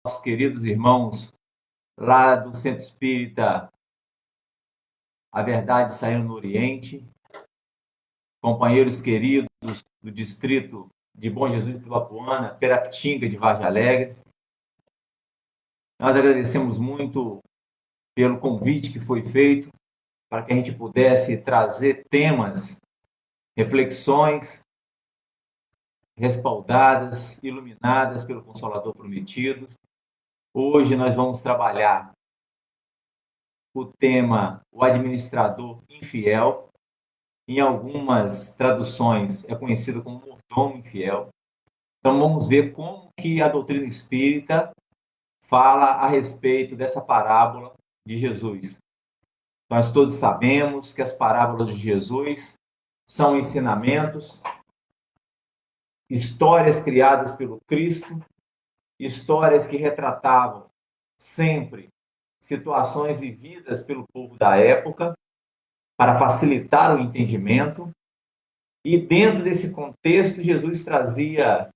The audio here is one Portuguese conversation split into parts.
nossos queridos irmãos lá do Centro Espírita A Verdade Saindo no Oriente, companheiros queridos do distrito de Bom Jesus de Ibapuana, Perapitinga de Vargem Alegre. Nós agradecemos muito pelo convite que foi feito para que a gente pudesse trazer temas, reflexões respaldadas, iluminadas pelo Consolador Prometido. Hoje nós vamos trabalhar o tema o administrador infiel. Em algumas traduções é conhecido como mordomo infiel. Então vamos ver como que a doutrina espírita fala a respeito dessa parábola de Jesus. Nós todos sabemos que as parábolas de Jesus são ensinamentos, histórias criadas pelo Cristo, histórias que retratavam sempre situações vividas pelo povo da época para facilitar o entendimento. E dentro desse contexto, Jesus trazia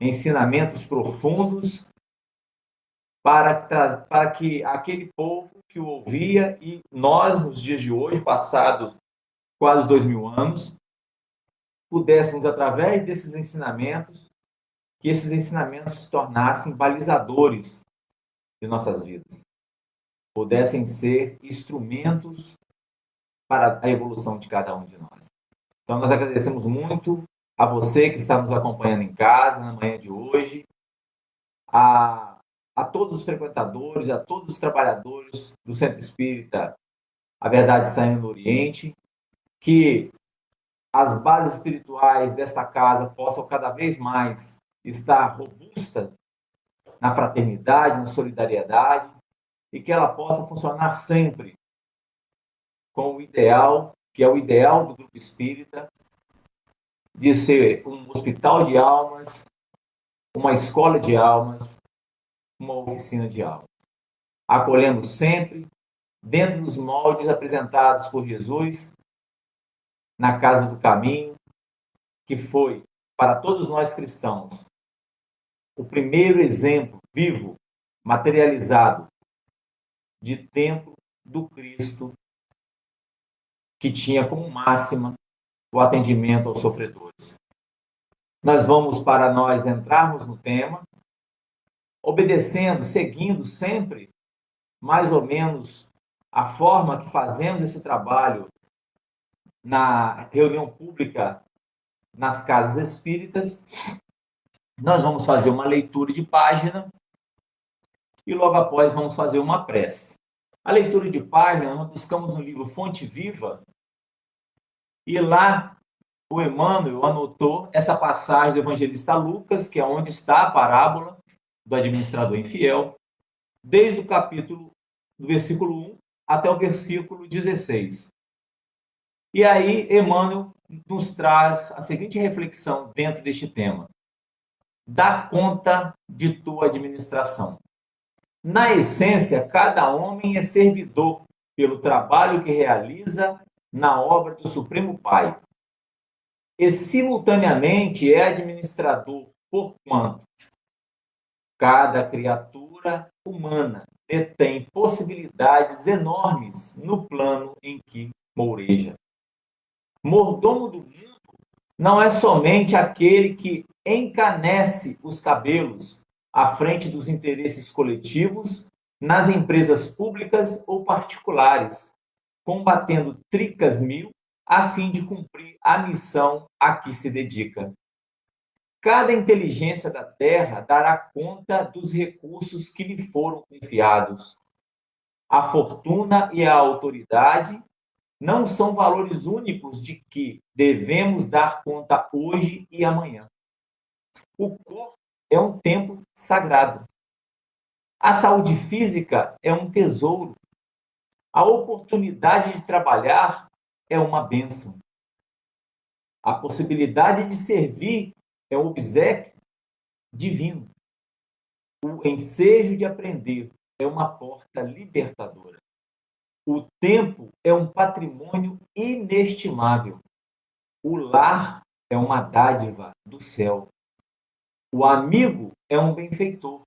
ensinamentos profundos para que aquele povo que o ouvia, e nós, nos dias de hoje, passados quase 2000 anos, pudéssemos, através desses ensinamentos, que esses ensinamentos se tornassem balizadores de nossas vidas, pudessem ser instrumentos para a evolução de cada um de nós. Então, nós agradecemos muito a você que está nos acompanhando em casa, na manhã de hoje, a todos os frequentadores, a todos os trabalhadores do Centro Espírita A Verdade Saindo no Oriente, que as bases espirituais desta casa possam cada vez mais estar robustas na fraternidade, na solidariedade, e que ela possa funcionar sempre com o ideal, que é o ideal do Grupo Espírita, de ser um hospital de almas, uma escola de almas, uma oficina de almas, acolhendo sempre dentro dos moldes apresentados por Jesus na Casa do Caminho, que foi, para todos nós cristãos, o primeiro exemplo vivo, materializado, de templo do Cristo, que tinha como máxima o atendimento aos sofredores. Nós vamos, para nós entrarmos no tema, obedecendo, seguindo sempre, mais ou menos, a forma que fazemos esse trabalho na reunião pública nas casas espíritas. Nós vamos fazer uma leitura de página e logo após vamos fazer uma prece. A leitura de página nós buscamos no livro Fonte Viva e lá o Emmanuel anotou essa passagem do evangelista Lucas, que é onde está a parábola do administrador infiel, desde o capítulo do versículo 1 até o versículo 16. E aí Emmanuel nos traz a seguinte reflexão dentro deste tema: dá conta de tua administração. Na essência, cada homem é servidor pelo trabalho que realiza na obra do Supremo Pai. E, simultaneamente, é administrador, porquanto cada criatura humana detém possibilidades enormes no plano em que moureja. Mordomo do mundo não é somente aquele que encanece os cabelos à frente dos interesses coletivos nas empresas públicas ou particulares, combatendo tricas mil a fim de cumprir a missão a que se dedica. Cada inteligência da Terra dará conta dos recursos que lhe foram confiados. A fortuna e a autoridade não são valores únicos de que devemos dar conta hoje e amanhã. O corpo é um templo sagrado. A saúde física é um tesouro. A oportunidade de trabalhar é uma bênção. A possibilidade de servir é um obséquio divino. O ensejo de aprender é uma porta libertadora. O tempo é um patrimônio inestimável. O lar é uma dádiva do céu. O amigo é um benfeitor.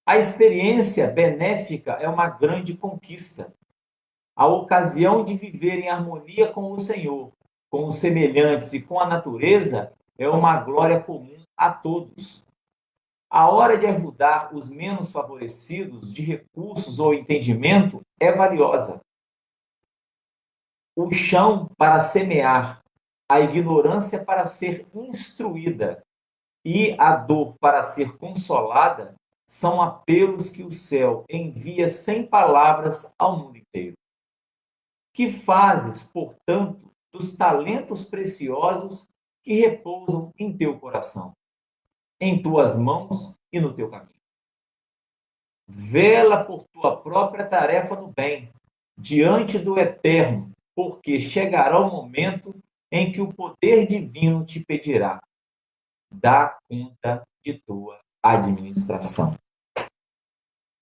A experiência benéfica é uma grande conquista. A ocasião de viver em harmonia com o Senhor, com os semelhantes e com a natureza é uma glória comum a todos. A hora de ajudar os menos favorecidos de recursos ou entendimento é valiosa. O chão para semear, a ignorância para ser instruída e a dor para ser consolada são apelos que o céu envia sem palavras ao mundo inteiro. Que fazes, portanto, dos talentos preciosos que repousam em teu coração, em tuas mãos e no teu caminho? Vela por tua própria tarefa no bem, diante do Eterno, porque chegará o momento em que o poder divino te pedirá: dá conta de tua administração.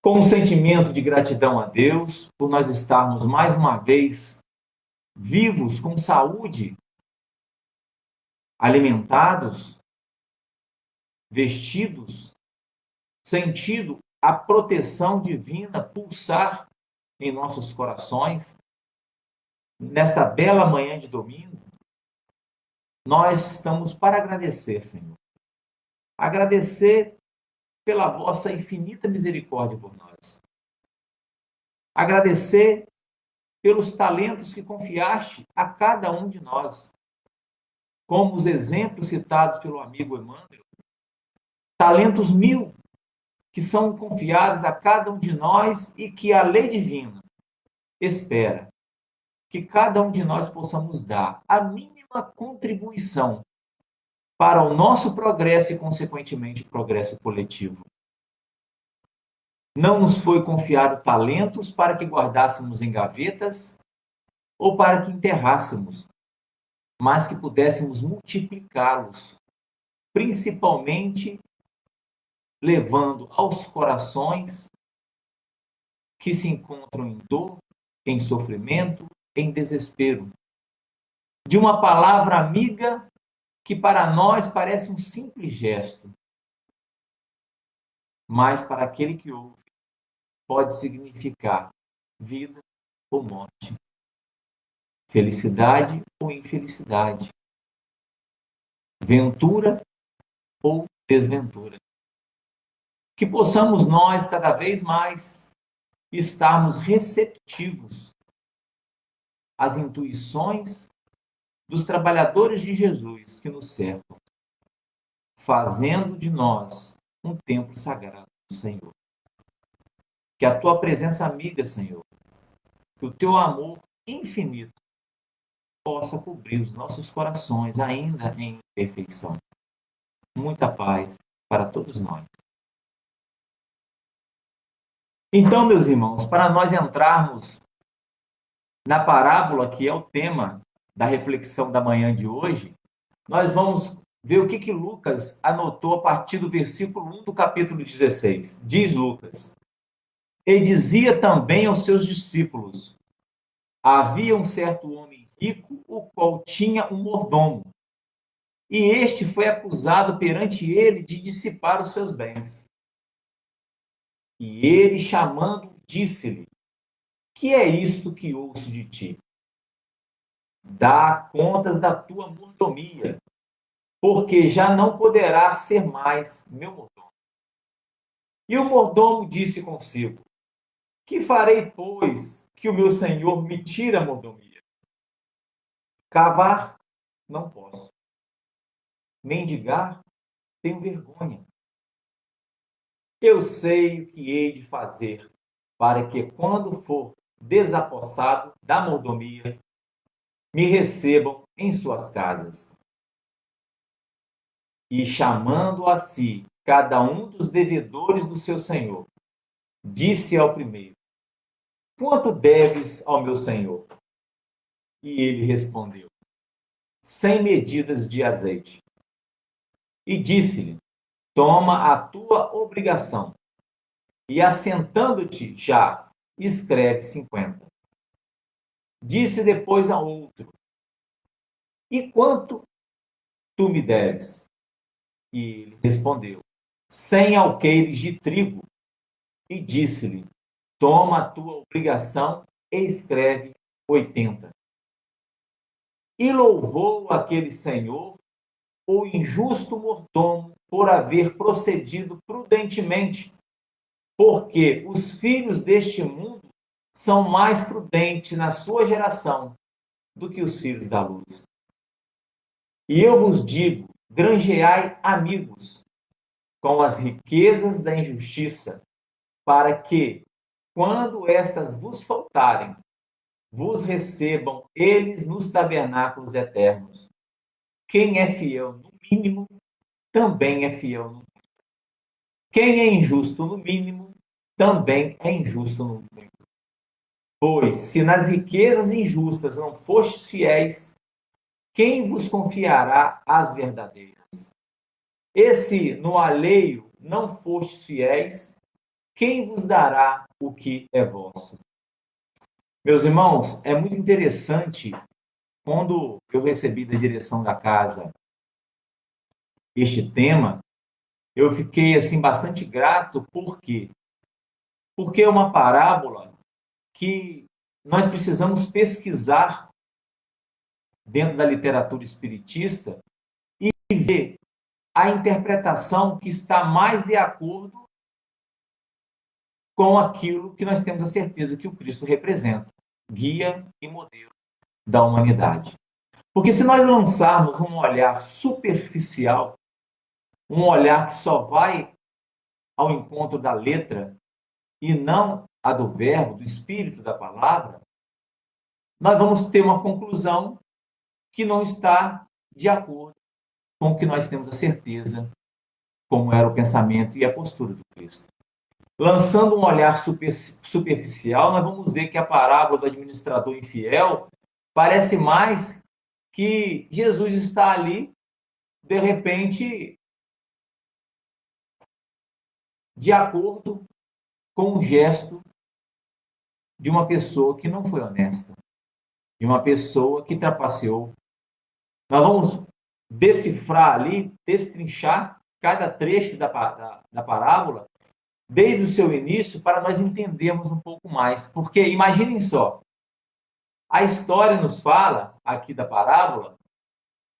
Com um sentimento de gratidão a Deus por nós estarmos mais uma vez vivos, com saúde, alimentados, vestidos, sentindo a proteção divina pulsar em nossos corações, nesta bela manhã de domingo, nós estamos para agradecer, Senhor. Agradecer pela vossa infinita misericórdia por nós. Agradecer pelos talentos que confiaste a cada um de nós. Como os exemplos citados pelo amigo Emmanuel, talentos 1000 que são confiados a cada um de nós e que a lei divina espera que cada um de nós possamos dar a mínima contribuição para o nosso progresso e, consequentemente, o progresso coletivo. Não nos foi confiado talentos para que guardássemos em gavetas ou para que enterrássemos, mas que pudéssemos multiplicá-los, principalmente levando aos corações que se encontram em dor, em sofrimento, em desespero, de uma palavra amiga que para nós parece um simples gesto, mas para aquele que ouve pode significar vida ou morte, felicidade ou infelicidade, ventura ou desventura. Que possamos nós cada vez mais estarmos receptivos às intuições dos trabalhadores de Jesus que nos cercam, fazendo de nós um templo sagrado do Senhor. Que a tua presença amiga, Senhor, que o teu amor infinito possa cobrir os nossos corações ainda em imperfeição. Muita paz para todos nós. Então, meus irmãos, para nós entrarmos na parábola que é o tema da reflexão da manhã de hoje, nós vamos ver o que Lucas anotou a partir do versículo 1 do capítulo 16. Diz Lucas: E dizia também aos seus discípulos: havia um certo homem rico, o qual tinha um mordomo, e este foi acusado perante ele de dissipar os seus bens. E ele, chamando, disse-lhe: que é isto que ouço de ti? Dá contas da tua mordomia, porque já não poderá ser mais meu mordomo. E o mordomo disse consigo: que farei, pois, que o meu senhor me tire a mordomia? Cavar, não posso. Mendigar, tenho vergonha. Eu sei o que hei de fazer para que, quando for desapossado da mordomia, me recebam em suas casas. E chamando a si cada um dos devedores do seu senhor, disse ao primeiro: quanto deves ao meu senhor? E ele respondeu: 100 medidas de azeite. E disse-lhe: toma a tua obrigação, e assentando-te já, escreve 50. Disse depois ao outro: e quanto tu me deves? E ele respondeu: 100 alqueires de trigo. e disse-lhe: toma a tua obrigação e escreve 80. E louvou aquele senhor o injusto mordomo por haver procedido prudentemente, porque os filhos deste mundo são mais prudentes na sua geração do que os filhos da luz. E eu vos digo: granjeai amigos com as riquezas da injustiça, para que, quando estas vos faltarem, vos recebam eles nos tabernáculos eternos. Quem é fiel no mínimo, também é fiel no muito. Quem é injusto no mínimo, também é injusto no muito. Pois, se nas riquezas injustas não fostes fiéis, quem vos confiará as verdadeiras? E se no alheio não fostes fiéis, quem vos dará o que é vosso? Meus irmãos, é muito interessante quando eu recebi da direção da casa este tema, eu fiquei assim bastante grato, por quê? Porque é uma parábola que nós precisamos pesquisar dentro da literatura espiritista e ver a interpretação que está mais de acordo com aquilo que nós temos a certeza que o Cristo representa, guia e modelo da humanidade. Porque se nós lançarmos um olhar superficial, um olhar que só vai ao encontro da letra e não a do verbo, do espírito da palavra, nós vamos ter uma conclusão que não está de acordo com o que nós temos a certeza, como era o pensamento e a postura do Cristo. Lançando um olhar superficial, nós vamos ver que a parábola do administrador infiel parece mais que Jesus está ali, de repente, de acordo com o gesto de uma pessoa que não foi honesta, de uma pessoa que trapaceou. Nós vamos decifrar ali, destrinchar cada trecho da parábola, desde o seu início, para nós entendermos um pouco mais. Porque, imaginem só, a história nos fala, aqui da parábola,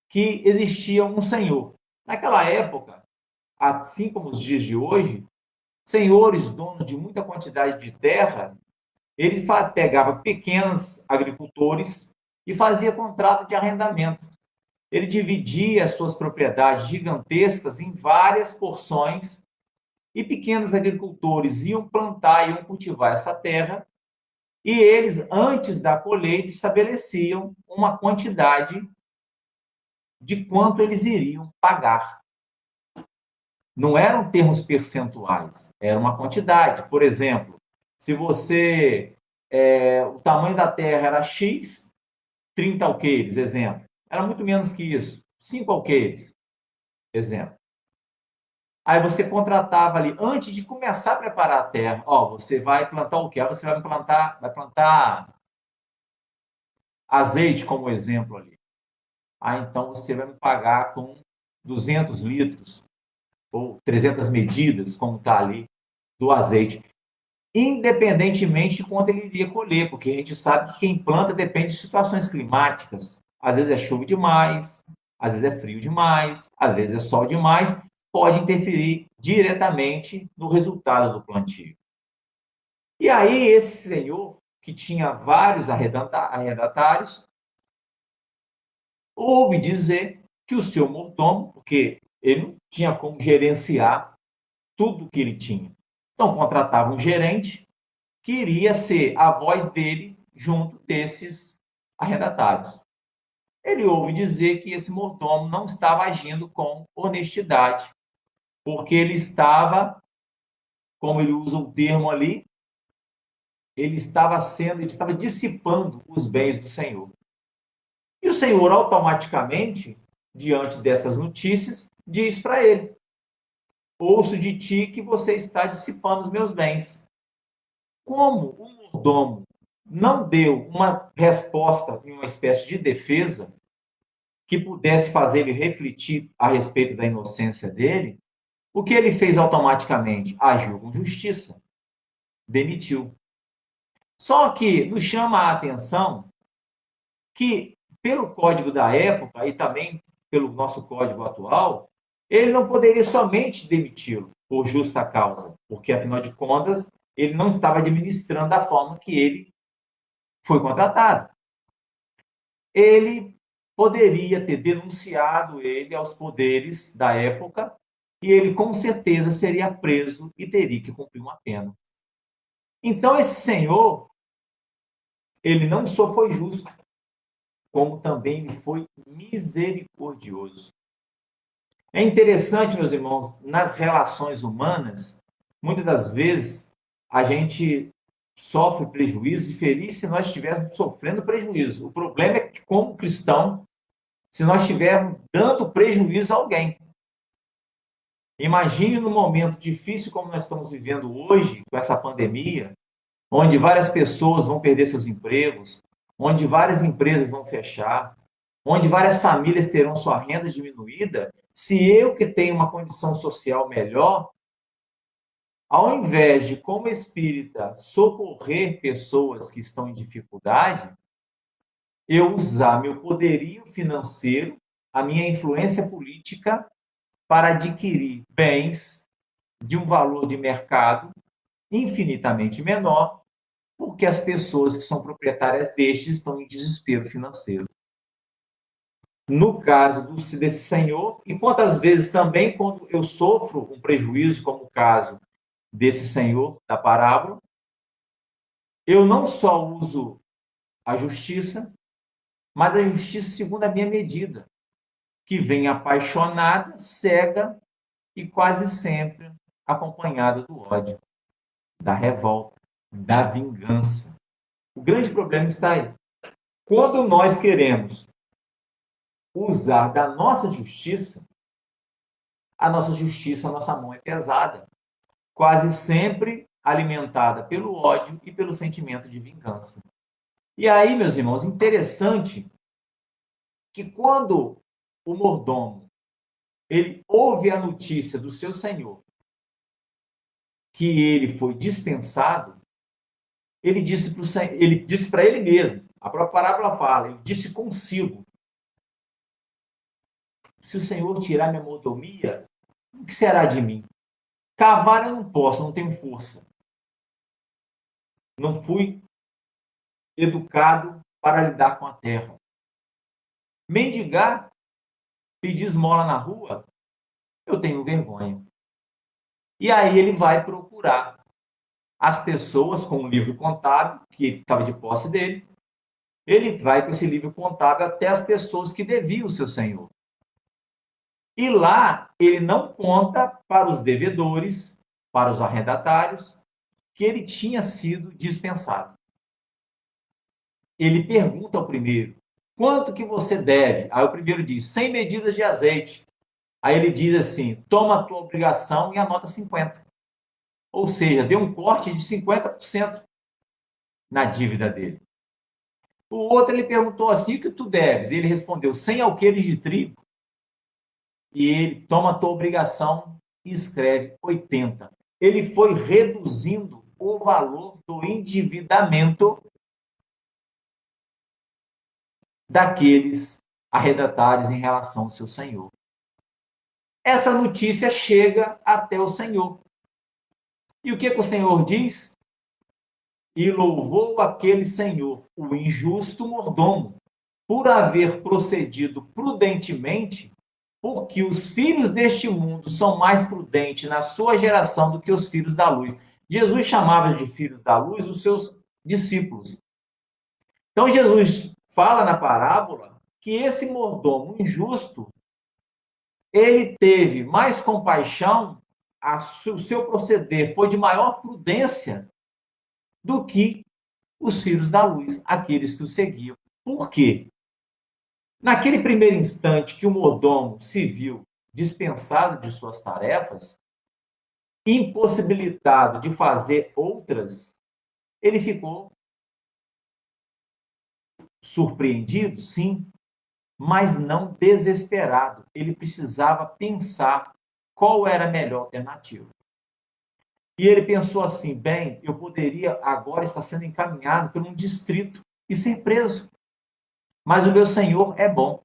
que existia um senhor. Naquela época, assim como os dias de hoje, senhores, donos de muita quantidade de terra, ele pegava pequenos agricultores e fazia contrato de arrendamento. Ele dividia as suas propriedades gigantescas em várias porções e pequenos agricultores iam plantar, iam cultivar essa terra e eles, antes da colheita, estabeleciam uma quantidade de quanto eles iriam pagar. Não eram termos percentuais, era uma quantidade. Por exemplo, se o tamanho da terra era X, 30 alqueires, exemplo. Era muito menos que isso, 5 alqueires, exemplo. Aí você contratava ali, antes de começar a preparar a terra, ó, você vai plantar o quê? Você vai plantar azeite como exemplo ali. Ah, então você vai me pagar com 200 litros ou 300 medidas, como está ali, do azeite. Independentemente de quanto ele iria colher, porque a gente sabe que quem planta depende de situações climáticas. Às vezes é chuva demais, às vezes é frio demais, às vezes é sol demais, pode interferir diretamente no resultado do plantio. E aí esse senhor, que tinha vários arrendatários, ouve dizer que o seu mordomo, porque ele não tinha como gerenciar tudo que ele tinha. Então contratava um gerente que iria ser a voz dele junto desses arrendatários. Ele ouve dizer que esse mordomo não estava agindo com honestidade, porque ele estava, como ele usa o termo ali, ele estava dissipando os bens do Senhor. E o Senhor automaticamente, diante dessas notícias, diz para ele: ouço de ti que você está dissipando os meus bens. Como o mordomo não deu uma resposta em uma espécie de defesa que pudesse fazer ele refletir a respeito da inocência dele, o que ele fez automaticamente? Agiu com justiça. demitiu. Só que nos chama a atenção que, pelo código da época e também pelo nosso código atual, ele não poderia somente demiti-lo por justa causa, porque, afinal de contas, ele não estava administrando da forma que ele foi contratado. Ele poderia ter denunciado ele aos poderes da época e ele, com certeza, seria preso e teria que cumprir uma pena. Então, esse senhor, ele não só foi justo, como também ele foi misericordioso. É interessante, meus irmãos, nas relações humanas, muitas das vezes a gente sofre prejuízo e feliz se nós estivermos sofrendo prejuízo. O problema é que, como cristão, se nós estivermos dando prejuízo a alguém. Imagine no momento difícil como nós estamos vivendo hoje, com essa pandemia, onde várias pessoas vão perder seus empregos, onde várias empresas vão fechar, onde várias famílias terão sua renda diminuída, se eu que tenho uma condição social melhor, ao invés de, como espírita, socorrer pessoas que estão em dificuldade, eu usar meu poderio financeiro, a minha influência política, para adquirir bens de um valor de mercado infinitamente menor, porque as pessoas que são proprietárias destes estão em desespero financeiro. No caso desse senhor, e quantas vezes também, quando eu sofro um prejuízo, como o caso desse senhor da parábola, eu não só uso a justiça, mas a justiça segundo a minha medida, que vem apaixonada, cega e quase sempre acompanhada do ódio, da revolta, da vingança. O grande problema está aí. Quando nós queremos usar da nossa justiça, a nossa mão é pesada, quase sempre alimentada pelo ódio e pelo sentimento de vingança. E aí, meus irmãos, interessante que quando o mordomo ele ouve a notícia do seu senhor que ele foi dispensado, ele disse para ele mesmo, a própria parábola fala, ele disse consigo: se o Senhor tirar minha mordomia, o que será de mim? Cavar eu não posso, não tenho força. Não fui educado para lidar com a terra. Mendigar, pedir esmola na rua, eu tenho vergonha. E aí ele vai procurar as pessoas com o livro contábil, que estava de posse dele. Ele vai com esse livro contábil até as pessoas que deviam o seu senhor. E lá ele não conta para os devedores, para os arrendatários, que ele tinha sido dispensado. Ele pergunta ao primeiro: quanto que você deve? Aí o primeiro diz: 100 medidas de azeite. Aí ele diz assim: toma a tua obrigação e anota 50. Ou seja, deu um corte de 50% na dívida dele. O outro ele perguntou assim: o que tu deves? E ele respondeu: 100 alqueires de trigo. E ele toma a tua obrigação e escreve 80. Ele foi reduzindo o valor do endividamento daqueles arrendatários em relação ao seu senhor. Essa notícia chega até o senhor. E o que o senhor diz? E louvou aquele senhor, o injusto mordomo, por haver procedido prudentemente, porque os filhos deste mundo são mais prudentes na sua geração do que os filhos da luz. Jesus chamava de filhos da luz os seus discípulos. Então Jesus fala na parábola que esse mordomo injusto, ele teve mais compaixão, o seu proceder foi de maior prudência do que os filhos da luz, aqueles que o seguiam. Por quê? Naquele primeiro instante que o mordomo se viu dispensado de suas tarefas, impossibilitado de fazer outras, ele ficou surpreendido, sim, mas não desesperado. Ele precisava pensar qual era a melhor alternativa. E ele pensou assim: bem, eu poderia agora estar sendo encaminhado por um distrito e ser preso. Mas o meu Senhor é bom.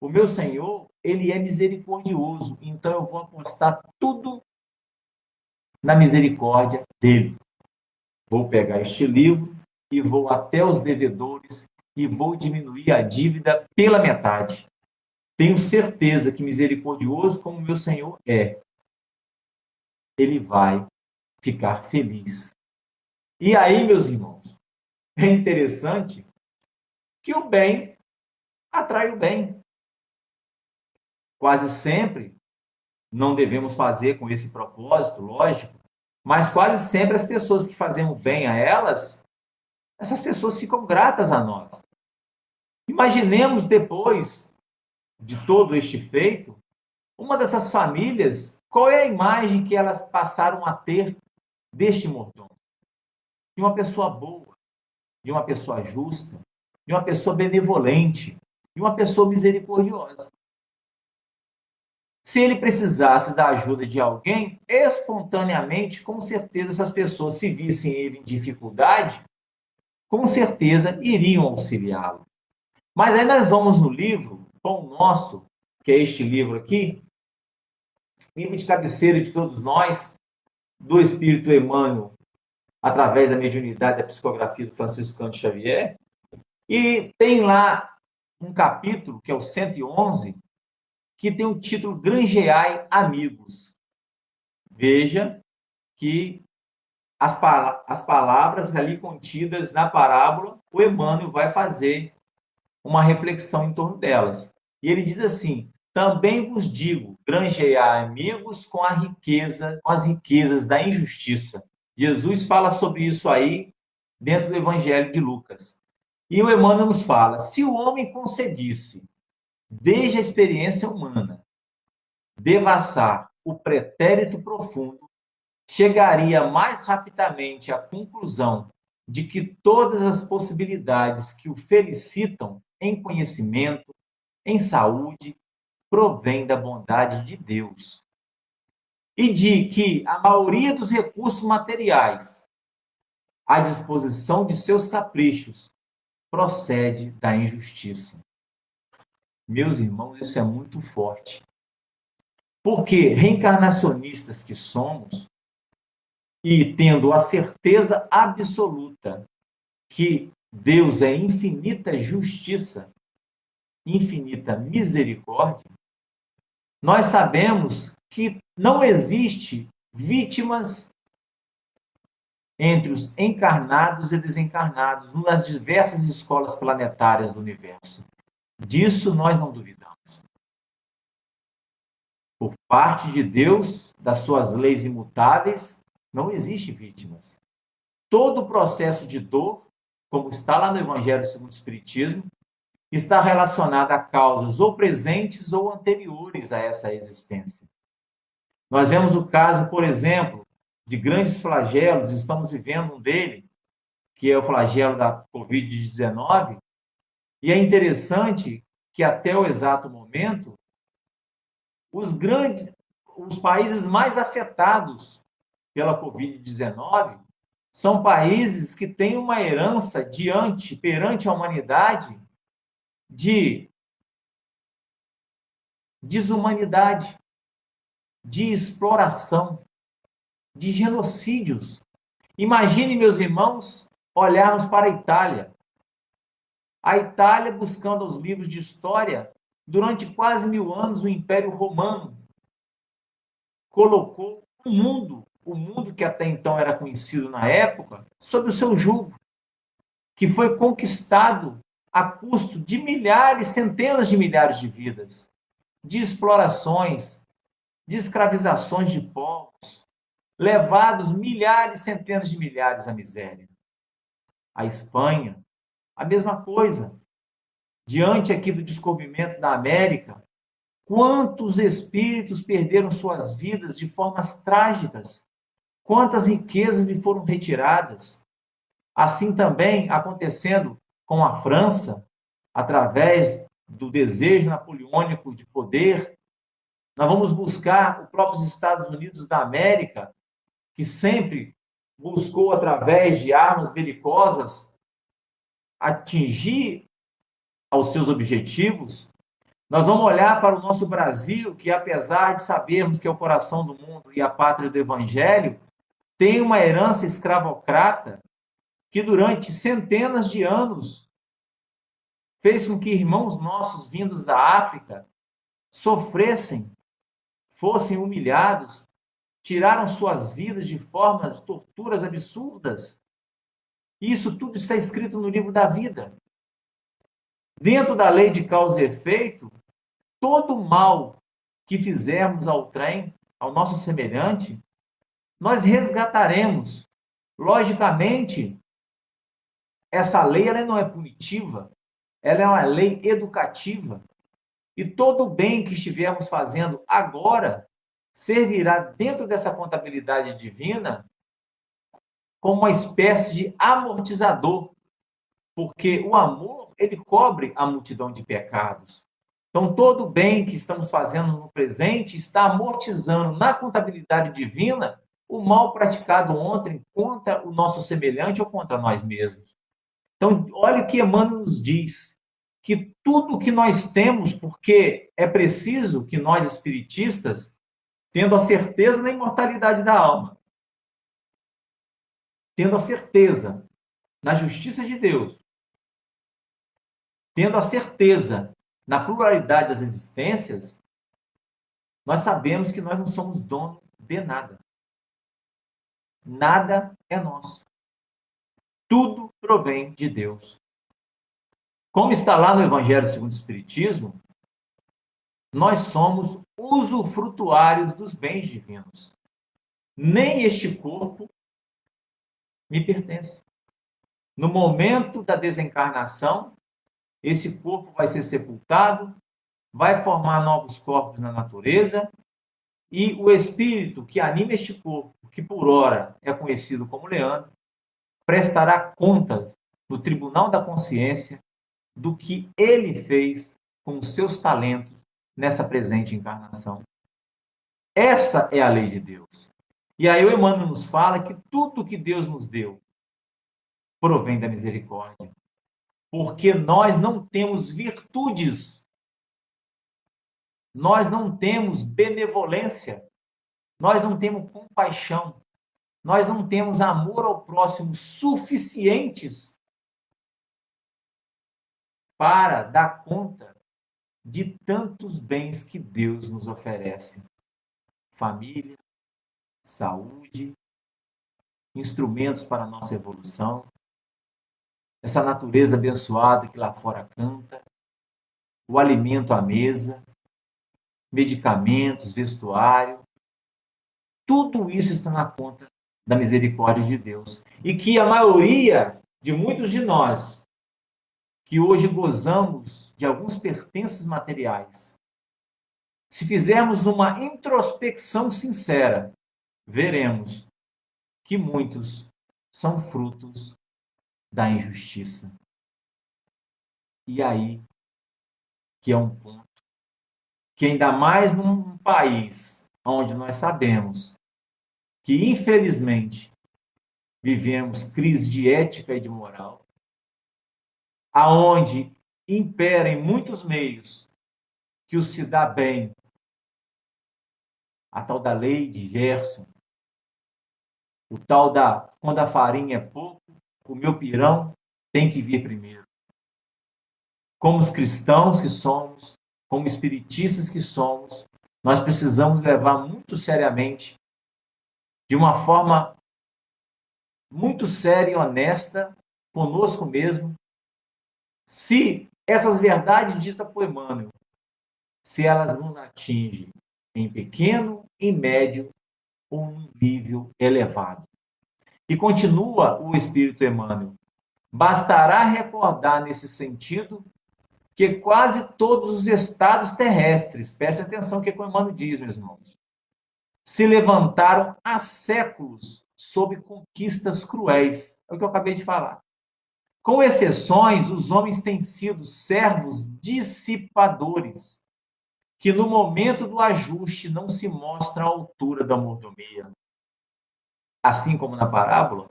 O meu Senhor, ele é misericordioso. Então eu vou apostar tudo na misericórdia dele. Vou pegar este livro e vou até os devedores e vou diminuir a dívida pela metade. Tenho certeza que misericordioso como meu Senhor é, ele vai ficar feliz. E aí, meus irmãos, é interessante que o bem atrai o bem. Quase sempre não devemos fazer com esse propósito, lógico, mas quase sempre as pessoas que fazemos bem a elas, essas pessoas ficam gratas a nós. Imaginemos depois de todo este feito, uma dessas famílias, qual é a imagem que elas passaram a ter deste mordomo? De uma pessoa boa, de uma pessoa justa, de uma pessoa benevolente, de uma pessoa misericordiosa. Se ele precisasse da ajuda de alguém, espontaneamente, com certeza essas pessoas, se vissem ele em dificuldade, com certeza iriam auxiliá-lo. Mas aí nós vamos no livro, Pão Nosso, que é este livro aqui, livro de cabeceira de todos nós, do Espírito Emmanuel, através da mediunidade da psicografia do Franciscano Xavier, e tem lá um capítulo, que é o 111, que tem o título Granjeai Amigos. Veja que as palavras ali contidas na parábola, o Emmanuel vai fazer uma reflexão em torno delas. E ele diz assim: também vos digo, granjeai amigos com a riqueza, com as riquezas da injustiça. Jesus fala sobre isso aí dentro do Evangelho de Lucas. E o Emmanuel nos fala: se o homem conseguisse, desde a experiência humana, devassar o pretérito profundo, chegaria mais rapidamente à conclusão de que todas as possibilidades que o felicitam em conhecimento, em saúde, provém da bondade de Deus. E de que a maioria dos recursos materiais à disposição de seus caprichos procede da injustiça. Meus irmãos, isso é muito forte. Porque reencarnacionistas que somos, e tendo a certeza absoluta que Deus é infinita justiça, infinita misericórdia, nós sabemos que não existe vítimas entre os encarnados e desencarnados nas diversas escolas planetárias do universo. Disso nós não duvidamos. Por parte de Deus, das suas leis imutáveis, não existe vítimas. Todo o processo de dor, como está lá no Evangelho segundo o Espiritismo, está relacionado a causas ou presentes ou anteriores a essa existência. Nós vemos o caso, por exemplo, de grandes flagelos, estamos vivendo um dele, que é o flagelo da Covid-19, e é interessante que até o exato momento, os países mais afetados pela Covid-19 são países que têm uma herança perante a humanidade de desumanidade, de exploração, de genocídios. Imagine, meus irmãos, olharmos para a Itália. A Itália, buscando os livros de história, durante quase 1000 anos, o Império Romano colocou o mundo que até então era conhecido na época, sob o seu jugo, que foi conquistado a custo de milhares, centenas de milhares de vidas, de explorações, de escravizações de povos, levados milhares, centenas de milhares à miséria. A Espanha, a mesma coisa. Diante aqui do descobrimento da América, quantos espíritos perderam suas vidas de formas trágicas? Quantas riquezas lhe foram retiradas? Assim também acontecendo com a França, através do desejo napoleônico de poder. Nós vamos buscar os próprios Estados Unidos da América, que sempre buscou, através de armas belicosas, atingir aos seus objetivos, nós vamos olhar para o nosso Brasil, que apesar de sabermos que é o coração do mundo e a pátria do Evangelho, tem uma herança escravocrata que durante centenas de anos fez com que irmãos nossos vindos da África sofressem, fossem humilhados, tiraram suas vidas de formas, torturas absurdas. E isso tudo está escrito no livro da vida. Dentro da lei de causa e efeito, todo mal que fizermos ao trem, ao nosso semelhante, nós resgataremos. Logicamente, essa lei ela não é punitiva, ela é uma lei educativa. E todo o bem que estivermos fazendo agora servirá dentro dessa contabilidade divina como uma espécie de amortizador, porque o amor, ele cobre a multidão de pecados. Então, todo o bem que estamos fazendo no presente está amortizando na contabilidade divina o mal praticado ontem contra o nosso semelhante ou contra nós mesmos. Então, olha o que Emmanuel nos diz, que tudo que nós temos, porque é preciso que nós espiritistas, tendo a certeza da imortalidade da alma, tendo a certeza na justiça de Deus, tendo a certeza na pluralidade das existências, nós sabemos que nós não somos dono de nada. Nada é nosso. Tudo provém de Deus. Como está lá no Evangelho segundo o Espiritismo, nós somos usufrutuários dos bens divinos. Nem este corpo me pertence. No momento da desencarnação, esse corpo vai ser sepultado, vai formar novos corpos na natureza, e o espírito que anima este corpo, que por ora é conhecido como Leandro, prestará contas no tribunal da consciência do que ele fez com os seus talentos nessa presente encarnação. Essa é a lei de Deus. E aí o Emmanuel nos fala que tudo que Deus nos deu provém da misericórdia. Porque nós não temos virtudes, nós não temos benevolência, nós não temos compaixão, nós não temos amor ao próximo suficientes para dar conta de tantos bens que Deus nos oferece. Família, saúde, instrumentos para a nossa evolução, essa natureza abençoada que lá fora canta, o alimento à mesa, medicamentos, vestuário, tudo isso está na conta da misericórdia de Deus. E que a maioria de muitos de nós, que hoje gozamos de alguns pertences materiais, se fizermos uma introspecção sincera, veremos que muitos são frutos da injustiça. E aí que é um ponto que ainda mais num país onde nós sabemos que, infelizmente, vivemos crise de ética e de moral, aonde impera em muitos meios que o se dá bem, a tal da lei de Gerson, o tal da quando a farinha é pouco, o meu pirão tem que vir primeiro. Como os cristãos que somos, como espiritistas que somos, nós precisamos levar muito seriamente, de uma forma muito séria e honesta, conosco mesmo, se essas verdades ditas por Emmanuel, se elas nos atingem em pequeno, em médio ou um nível elevado. E continua o Espírito Emmanuel. Bastará recordar nesse sentido que quase todos os estados terrestres, preste atenção no que o Emmanuel diz, meus irmãos, se levantaram há séculos sob conquistas cruéis. É o que eu acabei de falar. Com exceções, os homens têm sido servos dissipadores, que no momento do ajuste não se mostram à altura da mordomia. assim como na parábola,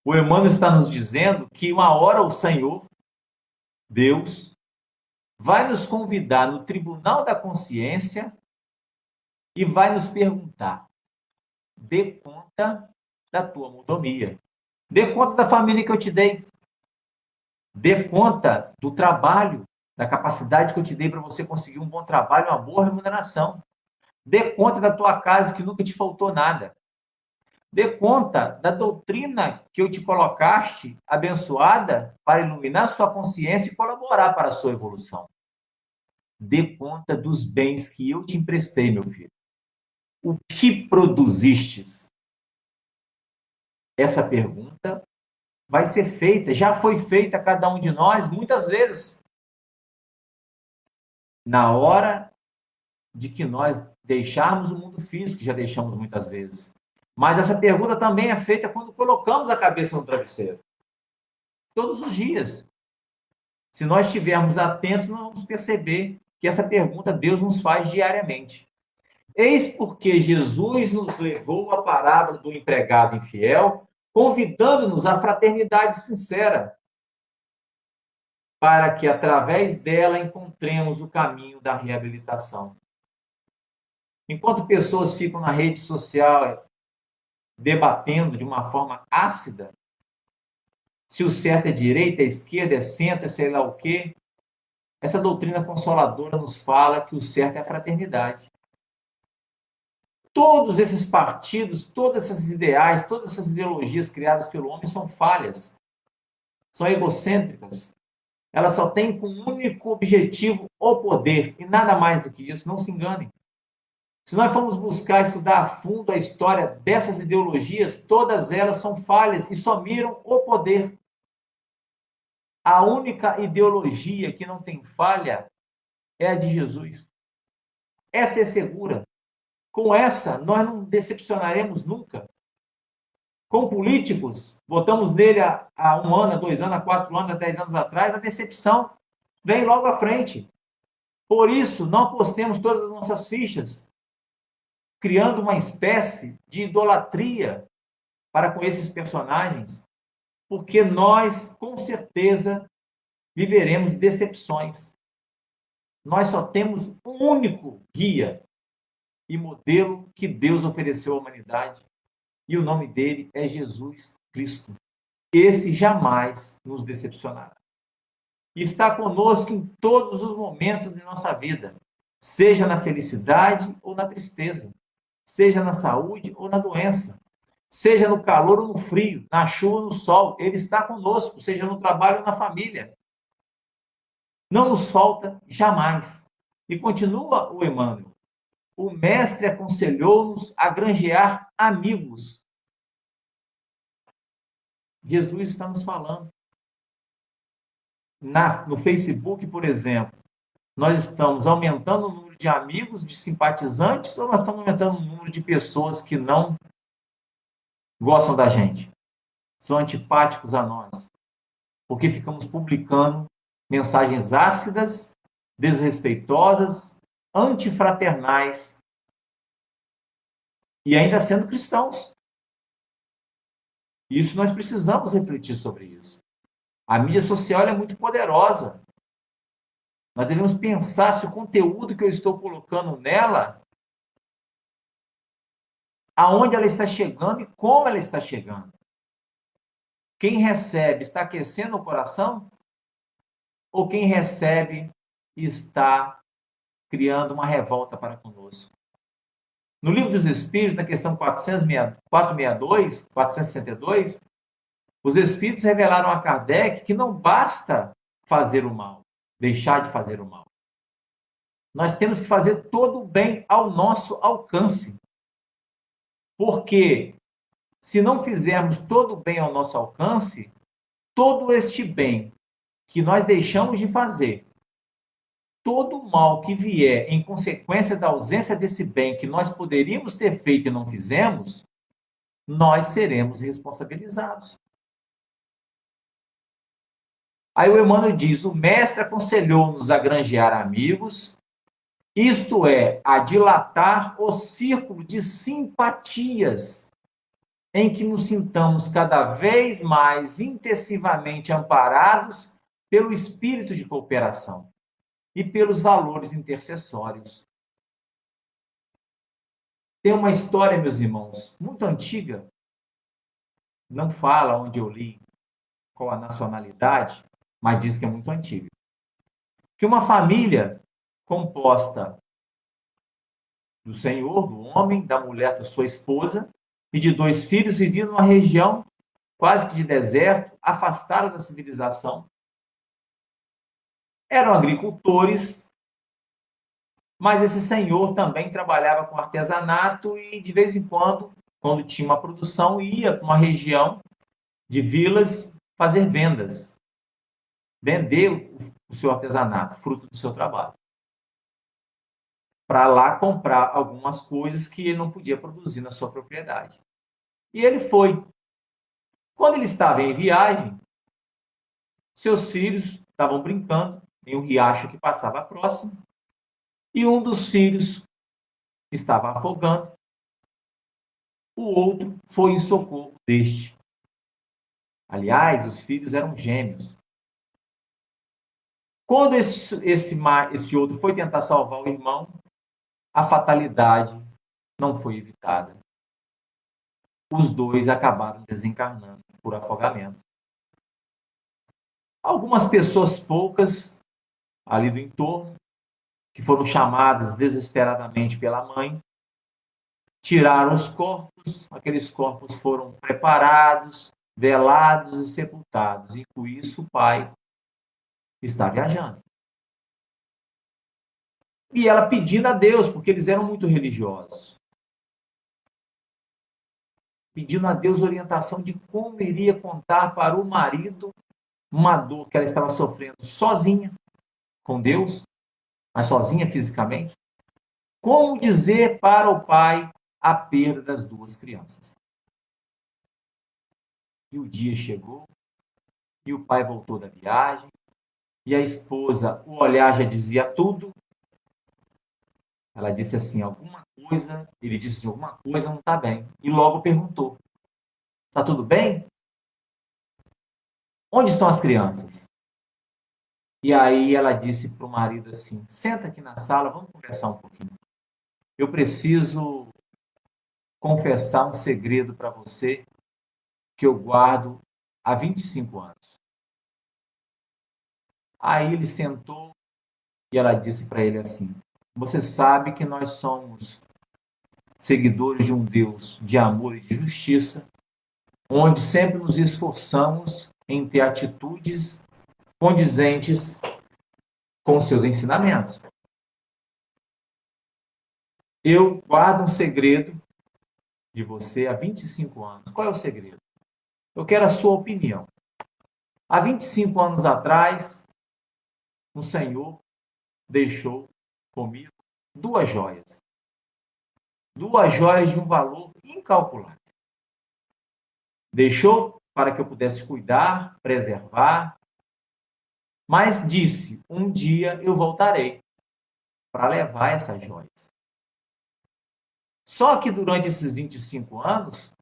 o Emmanuel está nos dizendo que uma hora o Senhor, Deus, vai nos convidar no tribunal da consciência e vai nos perguntar: dê conta da tua mordomia, dê conta da família que eu te dei, dê conta do trabalho, da capacidade que eu te dei para você conseguir um bom trabalho, uma boa remuneração. Dê conta da tua casa que nunca te faltou nada. Dê conta da doutrina que eu te colocaste, abençoada, para iluminar sua consciência e colaborar para a sua evolução. Dê conta dos bens que eu te emprestei, meu filho. O que produzistes? Essa pergunta vai ser feita, já foi feita a cada um de nós muitas vezes. Na hora de que nós deixarmos o mundo físico, que já deixamos muitas vezes. Mas essa pergunta também é feita quando colocamos a cabeça no travesseiro. Todos os dias. Se nós estivermos atentos, nós vamos perceber que essa pergunta Deus nos faz diariamente. Eis porque Jesus nos legou a parábola do empregado infiel, convidando-nos à fraternidade sincera, para que através dela encontremos o caminho da reabilitação. Enquanto pessoas ficam na rede social debatendo de uma forma ácida se o certo é direita, é esquerda, é centro, é sei lá o quê, essa doutrina consoladora nos fala que o certo é a fraternidade. Todos esses partidos, todas essas ideais, todas essas ideologias criadas pelo homem são falhas, são egocêntricas. Elas só têm como único objetivo o poder e nada mais do que isso. Não se enganem. Se nós formos buscar estudar a fundo a história dessas ideologias, todas elas são falhas e só miram o poder. A única ideologia que não tem falha é a de Jesus. Essa é segura. Com essa, nós não decepcionaremos nunca. Com políticos, votamos nele há 1 ano, há 2 anos, há 4 anos, há 10 anos atrás, a decepção vem logo à frente. Por isso, não apostemos todas as nossas fichas, criando uma espécie de idolatria para com esses personagens, porque nós, com certeza, viveremos decepções. Nós só temos um único guia e modelo que Deus ofereceu à humanidade, e o nome dele é Jesus Cristo. Esse jamais nos decepcionará. E está conosco em todos os momentos de nossa vida, seja na felicidade ou na tristeza, seja na saúde ou na doença, seja no calor ou no frio, na chuva ou no sol, ele está conosco, seja no trabalho ou na família. Não nos falta jamais. E continua o Emmanuel. O mestre aconselhou-nos a granjear amigos. Jesus está nos falando. No Facebook, por exemplo, nós estamos aumentando o número de amigos, de simpatizantes, ou nós estamos aumentando o número de pessoas que não gostam da gente? São antipáticos a nós. Porque ficamos publicando mensagens ácidas, desrespeitosas, antifraternais, e ainda sendo cristãos. Isso nós precisamos refletir sobre isso. A mídia social é muito poderosa. Nós devemos pensar se o conteúdo que eu estou colocando nela, aonde ela está chegando e como ela está chegando. Quem recebe está aquecendo o coração? Ou quem recebe está criando uma revolta para conosco? No Livro dos Espíritos, na questão 462, os Espíritos revelaram a Kardec que não basta fazer o mal, deixar de fazer o mal. Nós temos que fazer todo o bem ao nosso alcance. Porque se não fizermos todo o bem ao nosso alcance, todo este bem que nós deixamos de fazer, todo o mal que vier em consequência da ausência desse bem que nós poderíamos ter feito e não fizemos, nós seremos responsabilizados. Aí o Emmanuel diz: o mestre aconselhou-nos a granjear amigos, isto é, a dilatar o círculo de simpatias em que nos sintamos cada vez mais intensivamente amparados pelo espírito de cooperação e pelos valores intercessórios. Tem uma história, meus irmãos, muito antiga, não fala onde eu li, qual a nacionalidade, mas diz que é muito antiga. Que uma família composta do senhor, do homem, da mulher, da sua esposa, e de 2 filhos, vivia numa região quase que de deserto, afastada da civilização. Eram agricultores, mas esse senhor também trabalhava com artesanato e, de vez em quando tinha uma produção, ia para uma região de vilas fazer vendas, vender o seu artesanato, fruto do seu trabalho, para lá comprar algumas coisas que ele não podia produzir na sua propriedade. E ele foi. Quando ele estava em viagem, seus filhos estavam brincando em um riacho que passava próximo, e um dos filhos estava afogando, o outro foi em socorro deste. Aliás, os filhos eram gêmeos. Quando esse outro foi tentar salvar o irmão, a fatalidade não foi evitada. Os dois acabaram desencarnando por afogamento. Algumas pessoas poucas ali do entorno, que foram chamadas desesperadamente pela mãe, tiraram os corpos, aqueles corpos foram preparados, velados e sepultados. E com isso o pai está viajando. E ela pedindo a Deus, porque eles eram muito religiosos, pedindo a Deus orientação de como iria contar para o marido uma dor que ela estava sofrendo sozinha com Deus, mas sozinha fisicamente. Como dizer para o pai a perda das 2 crianças? E o dia chegou, e o pai voltou da viagem, e a esposa, o olhar já dizia tudo. Ela disse assim, alguma coisa, ele disse assim, alguma coisa não está bem. E logo perguntou, está tudo bem? Onde estão as crianças? E aí ela disse para o marido assim, senta aqui na sala, vamos conversar um pouquinho. Eu preciso confessar um segredo para você que eu guardo há 25 anos. Aí ele sentou e ela disse para ele assim, você sabe que nós somos seguidores de um Deus de amor e de justiça, onde sempre nos esforçamos em ter atitudes condizentes com seus ensinamentos. Eu guardo um segredo de você há 25 anos. Qual é o segredo? Eu quero a sua opinião. Há 25 anos atrás, o Senhor deixou comigo 2 joias. 2 joias de um valor incalculável. Deixou para que eu pudesse cuidar, preservar, mas disse, um dia eu voltarei para levar essas joias. Só que durante esses 25 anos,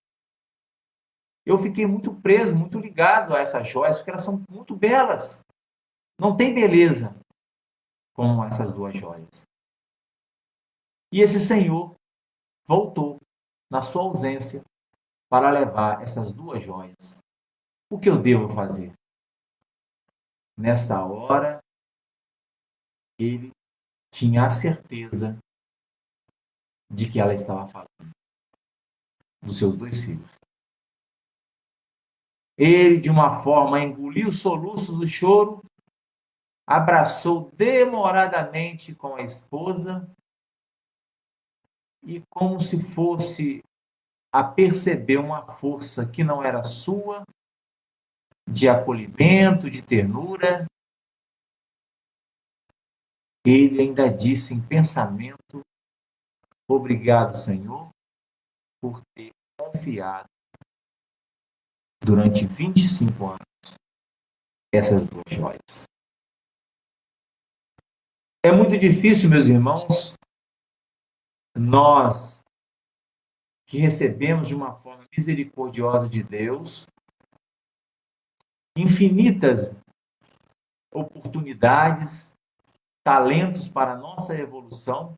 eu fiquei muito preso, muito ligado a essas joias, porque elas são muito belas. Não tem beleza como essas 2 joias. E esse senhor voltou, na sua ausência, para levar essas 2 joias. O que eu devo fazer? Nesta hora, ele tinha a certeza de que ela estava falando dos seus 2 filhos. Ele, de uma forma, engoliu os soluços do choro, abraçou demoradamente com a esposa e, como se fosse a perceber uma força que não era sua, de acolhimento, de ternura, ele ainda disse em pensamento, obrigado, Senhor, por ter confiado durante 25 anos essas 2 joias. É muito difícil, meus irmãos, nós que recebemos de uma forma misericordiosa de Deus, infinitas oportunidades, talentos para a nossa evolução.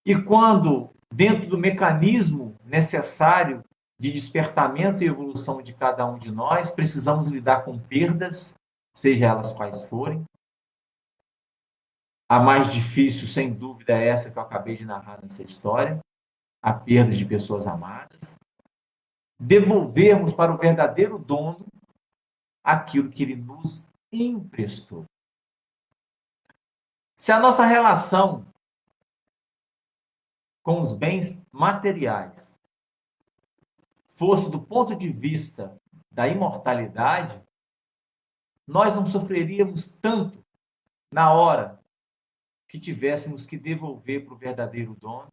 E quando, dentro do mecanismo necessário de despertamento e evolução de cada um de nós, precisamos lidar com perdas, seja elas quais forem. A mais difícil, sem dúvida, é essa que eu acabei de narrar nessa história, a perda de pessoas amadas. Devolvermos para o verdadeiro dono aquilo que ele nos emprestou. Se a nossa relação com os bens materiais fosse do ponto de vista da imortalidade, nós não sofreríamos tanto na hora que tivéssemos que devolver para o verdadeiro dono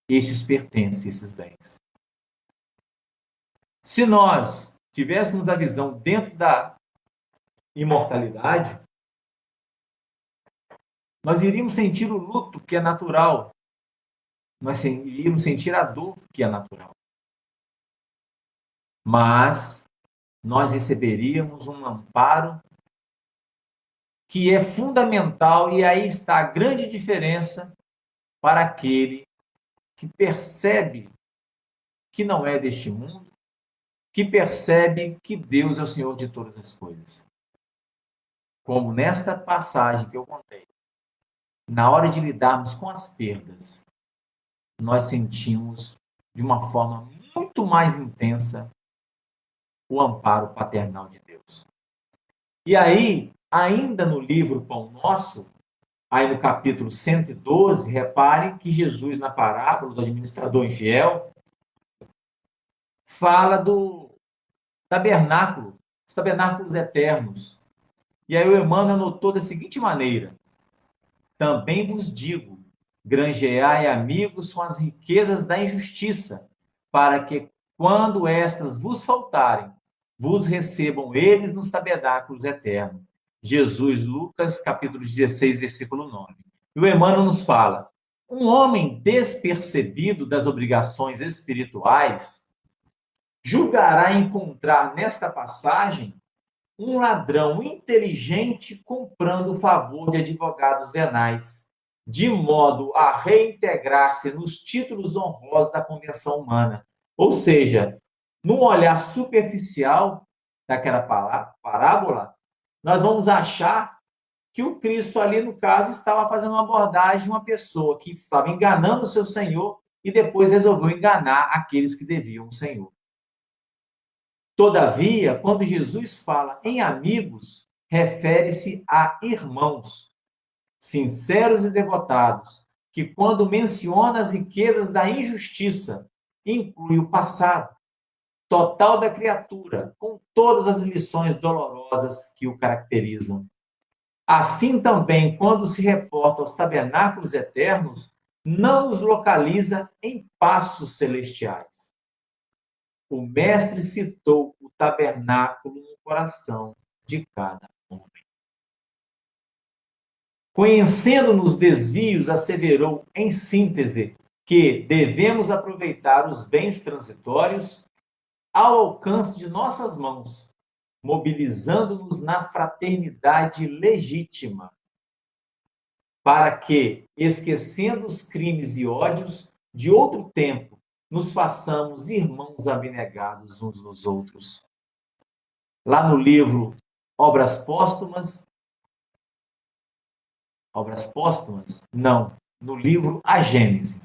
estes pertences, esses bens. Se nós tivéssemos a visão dentro da imortalidade, nós iríamos sentir o luto que é natural, nós iríamos sentir a dor que é natural. Mas nós receberíamos um amparo que é fundamental, e aí está a grande diferença para aquele que percebe que não é deste mundo, que percebe que Deus é o Senhor de todas as coisas. Como nesta passagem que eu contei, na hora de lidarmos com as perdas, nós sentimos de uma forma muito mais intensa o amparo paternal de Deus. E aí, ainda no livro Pão Nosso, aí no capítulo 112, repare que Jesus, na parábola do administrador infiel, fala do tabernáculo, os tabernáculos eternos. E aí o Emmanuel anotou da seguinte maneira: também vos digo, granjeai amigos com as riquezas da injustiça, para que, quando estas vos faltarem, vos recebam eles nos tabernáculos eternos. Jesus, Lucas, capítulo 16, versículo 9. E o Emmanuel nos fala: um homem despercebido das obrigações espirituais julgará encontrar nesta passagem um ladrão inteligente comprando o favor de advogados venais, de modo a reintegrar-se nos títulos honrosos da convenção humana. Ou seja, num olhar superficial daquela parábola, nós vamos achar que o Cristo ali, no caso, estava fazendo uma abordagem de uma pessoa que estava enganando o seu Senhor e depois resolveu enganar aqueles que deviam o Senhor. Todavia, quando Jesus fala em amigos, refere-se a irmãos, sinceros e devotados, que quando menciona as riquezas da injustiça, inclui o passado total da criatura, com todas as lições dolorosas que o caracterizam. Assim também, quando se reporta aos tabernáculos eternos, não os localiza em passos celestiais. O mestre citou o tabernáculo no coração de cada homem. Conhecendo nos desvios, asseverou, em síntese, que devemos aproveitar os bens transitórios ao alcance de nossas mãos, mobilizando-nos na fraternidade legítima, para que, esquecendo os crimes e ódios de outro tempo, nos façamos irmãos abnegados uns dos outros. Lá no livro Obras Póstumas? Não, no livro A Gênese.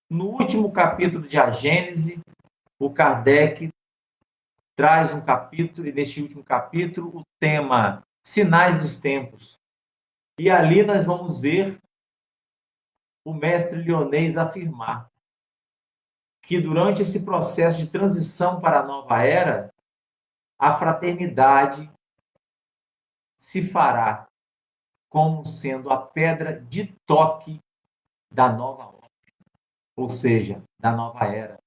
No último capítulo de A Gênese, o Kardec traz um capítulo, e neste último capítulo, o tema Sinais dos Tempos. E ali nós vamos ver o mestre Lyonês afirmar que durante esse processo de transição para a nova era, a fraternidade se fará como sendo a pedra de toque da nova ordem, ou seja, da nova era.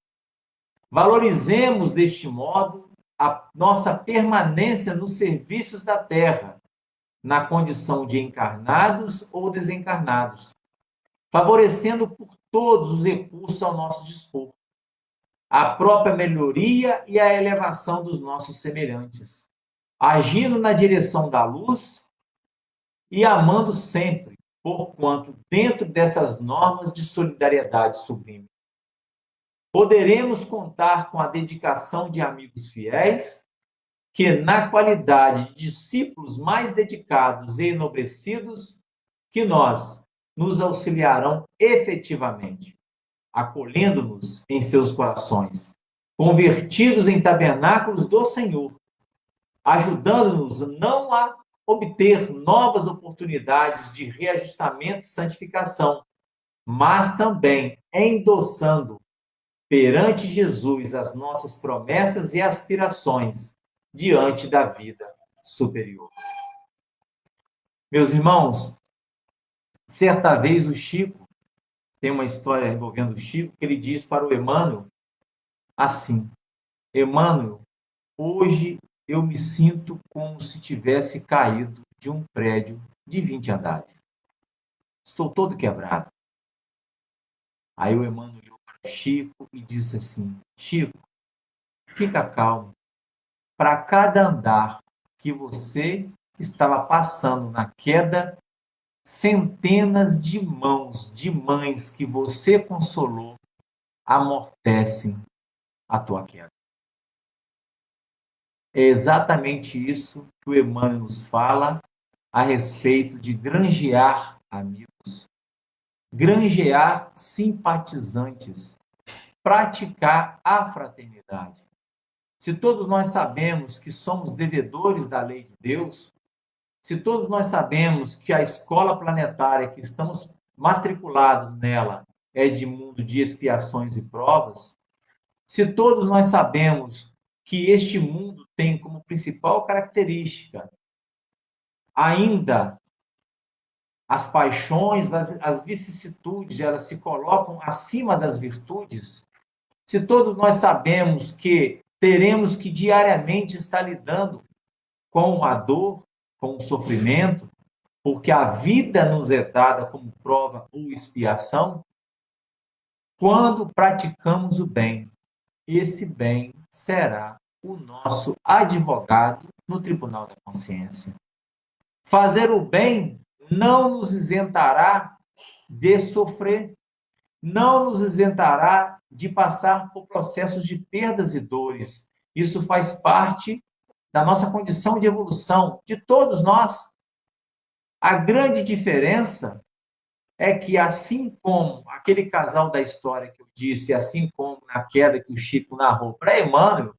Valorizemos deste modo a nossa permanência nos serviços da terra, na condição de encarnados ou desencarnados, favorecendo por todos os recursos ao nosso dispor a própria melhoria e a elevação dos nossos semelhantes, agindo na direção da luz e amando sempre, porquanto dentro dessas normas de solidariedade sublime, poderemos contar com a dedicação de amigos fiéis que, na qualidade de discípulos mais dedicados e enobrecidos que nós, nos auxiliarão efetivamente, acolhendo-nos em seus corações, convertidos em tabernáculos do Senhor, ajudando-nos não a obter novas oportunidades de reajustamento e santificação, mas também endossando perante Jesus as nossas promessas e aspirações diante da vida superior. Meus irmãos, certa vez o Chico, tem uma história envolvendo o Chico, que ele diz para o Emmanuel assim: Emmanuel, hoje eu me sinto como se tivesse caído de um prédio de 20 andares. Estou todo quebrado. Aí o Emmanuel olhou para o Chico e disse assim: Chico, fica calmo. Para cada andar que você estava passando na queda, centenas de mãos de mães que você consolou amortecem a tua queda. É exatamente isso que o Emmanuel nos fala a respeito de granjear amigos, granjear simpatizantes, praticar a fraternidade. Se todos nós sabemos que somos devedores da lei de Deus, se todos nós sabemos que a escola planetária que estamos matriculados nela é de mundo de expiações e provas, se todos nós sabemos que este mundo tem como principal característica ainda as paixões, as vicissitudes, elas se colocam acima das virtudes, se todos nós sabemos que teremos que diariamente estar lidando com a dor, com o sofrimento, porque a vida nos é dada como prova ou expiação, quando praticamos o bem, esse bem será o nosso advogado no tribunal da consciência. Fazer o bem não nos isentará de sofrer, não nos isentará de passar por processos de perdas e dores. Isso faz parte da nossa condição de evolução, de todos nós. A grande diferença é que, assim como aquele casal da história que eu disse, assim como na queda que o Chico narrou para Emmanuel,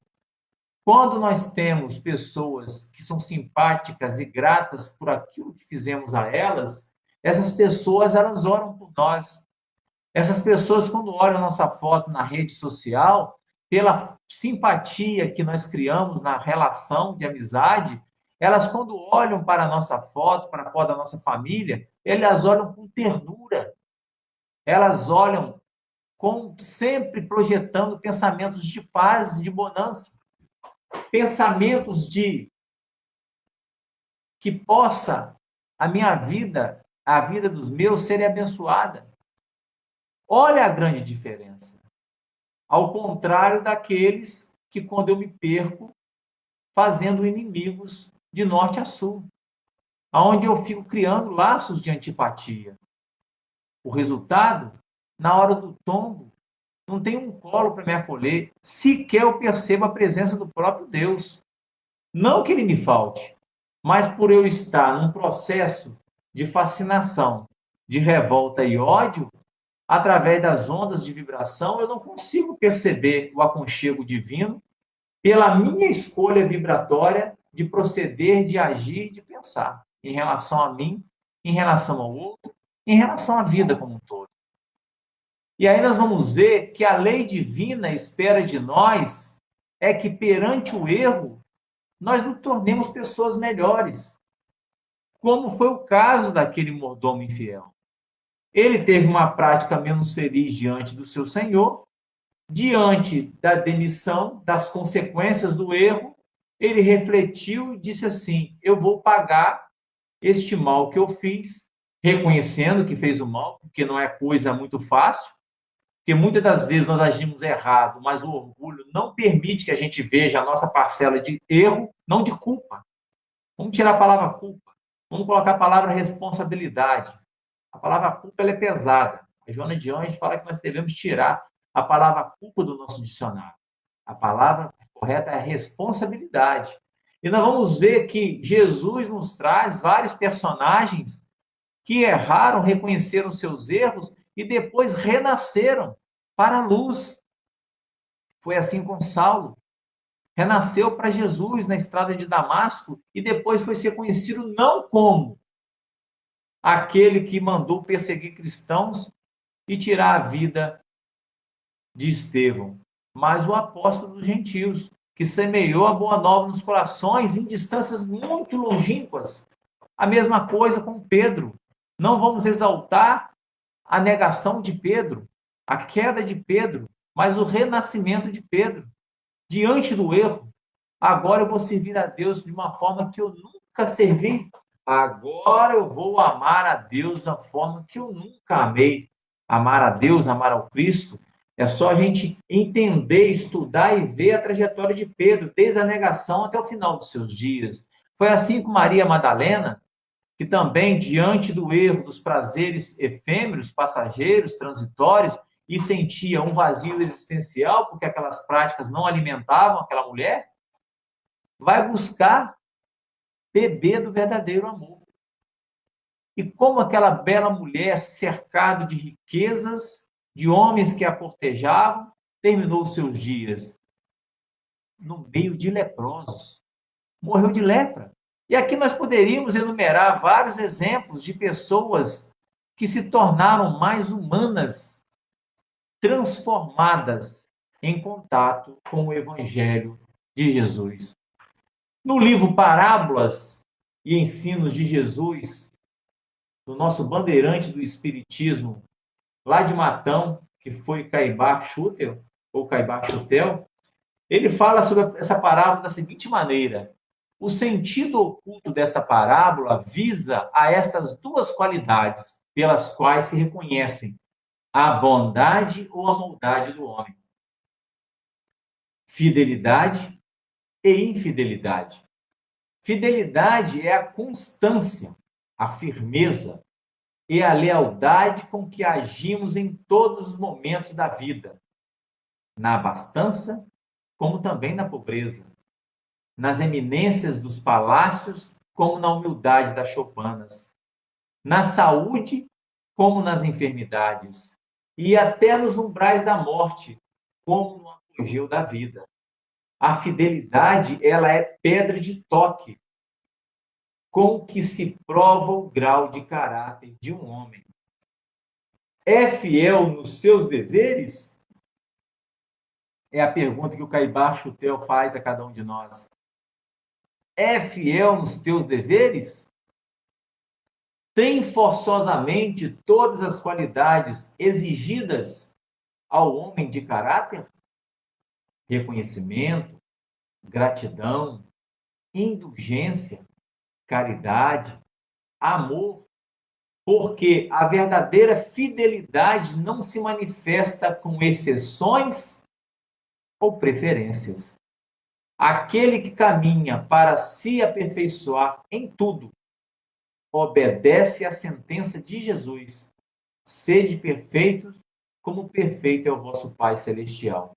quando nós temos pessoas que são simpáticas e gratas por aquilo que fizemos a elas, essas pessoas, elas oram por nós. Essas pessoas, quando olham nossa foto na rede social, pela simpatia que nós criamos na relação de amizade, elas, quando olham para a nossa foto, para a foto da nossa família, elas olham com ternura. Elas olham com sempre projetando pensamentos de paz e de bonança. Pensamentos de que possa a minha vida, a vida dos meus, ser abençoada. Olha a grande diferença. Ao contrário daqueles que, quando eu me perco, fazendo inimigos de norte a sul, aonde eu fico criando laços de antipatia. O resultado, na hora do tombo, não tem um colo para me acolher, sequer eu percebo a presença do próprio Deus. Não que ele me falte, mas por eu estar num processo de fascinação, de revolta e ódio, através das ondas de vibração, eu não consigo perceber o aconchego divino pela minha escolha vibratória de proceder, de agir, de pensar em relação a mim, em relação ao outro, em relação à vida como um todo. E aí nós vamos ver que a lei divina espera de nós é que, perante o erro, nós nos tornemos pessoas melhores, como foi o caso daquele mordomo infiel. Ele teve uma prática menos feliz diante do seu senhor, diante da demissão, das consequências do erro, ele refletiu e disse assim: eu vou pagar este mal que eu fiz reconhecendo que fez o mal, porque não é coisa muito fácil, porque muitas das vezes nós agimos errado, mas o orgulho não permite que a gente veja a nossa parcela de erro, não de culpa. Vamos tirar a palavra culpa, vamos colocar a palavra responsabilidade. A palavra culpa ela é pesada. A Joana de Anjos fala que nós devemos tirar a palavra culpa do nosso dicionário. A palavra correta é responsabilidade. E nós vamos ver que Jesus nos traz vários personagens que erraram, reconheceram seus erros e depois renasceram para a luz. Foi assim com Saulo. Renasceu para Jesus na estrada de Damasco e depois foi ser conhecido não como aquele que mandou perseguir cristãos e tirar a vida de Estevão, mas o apóstolo dos gentios, que semeou a boa nova nos corações em distâncias muito longínquas. A mesma coisa com Pedro. Não vamos exaltar a negação de Pedro, a queda de Pedro, mas o renascimento de Pedro. Diante do erro, agora eu vou servir a Deus de uma forma que eu nunca servi. Agora eu vou amar a Deus da forma que eu nunca amei. Amar a Deus, amar ao Cristo, é só a gente entender, estudar e ver a trajetória de Pedro, desde a negação até o final dos seus dias. Foi assim com Maria Madalena, que também, diante do erro, dos prazeres efêmeros, passageiros, transitórios, e sentia um vazio existencial, porque aquelas práticas não alimentavam aquela mulher, vai buscar beber do verdadeiro amor. E como aquela bela mulher, cercada de riquezas, de homens que a cortejavam, terminou os seus dias no meio de leprosos. Morreu de lepra. E aqui nós poderíamos enumerar vários exemplos de pessoas que se tornaram mais humanas, transformadas em contato com o Evangelho de Jesus. No livro Parábolas e Ensinos de Jesus, do nosso bandeirante do Espiritismo, lá de Matão, que foi Caibá Schutel, ou Caibá Schutel, ele fala sobre essa parábola da seguinte maneira: o sentido oculto desta parábola visa a estas duas qualidades pelas quais se reconhecem a bondade ou a maldade do homem: fidelidade e infidelidade. Fidelidade é a constância, a firmeza e a lealdade com que agimos em todos os momentos da vida, na abastança, como também na pobreza, nas eminências dos palácios, como na humildade das choupanas, na saúde, como nas enfermidades, e até nos umbrais da morte, como no apogeu da vida. A fidelidade, ela é pedra de toque, com que se prova o grau de caráter de um homem. É fiel nos seus deveres? É a pergunta que o Caibá Schutel faz a cada um de nós. É fiel nos teus deveres? Tem forçosamente todas as qualidades exigidas ao homem de caráter? Reconhecimento, gratidão, indulgência, caridade, amor, porque a verdadeira fidelidade não se manifesta com exceções ou preferências. Aquele que caminha para se aperfeiçoar em tudo, obedece à sentença de Jesus: sede perfeitos, como perfeito é o vosso Pai Celestial.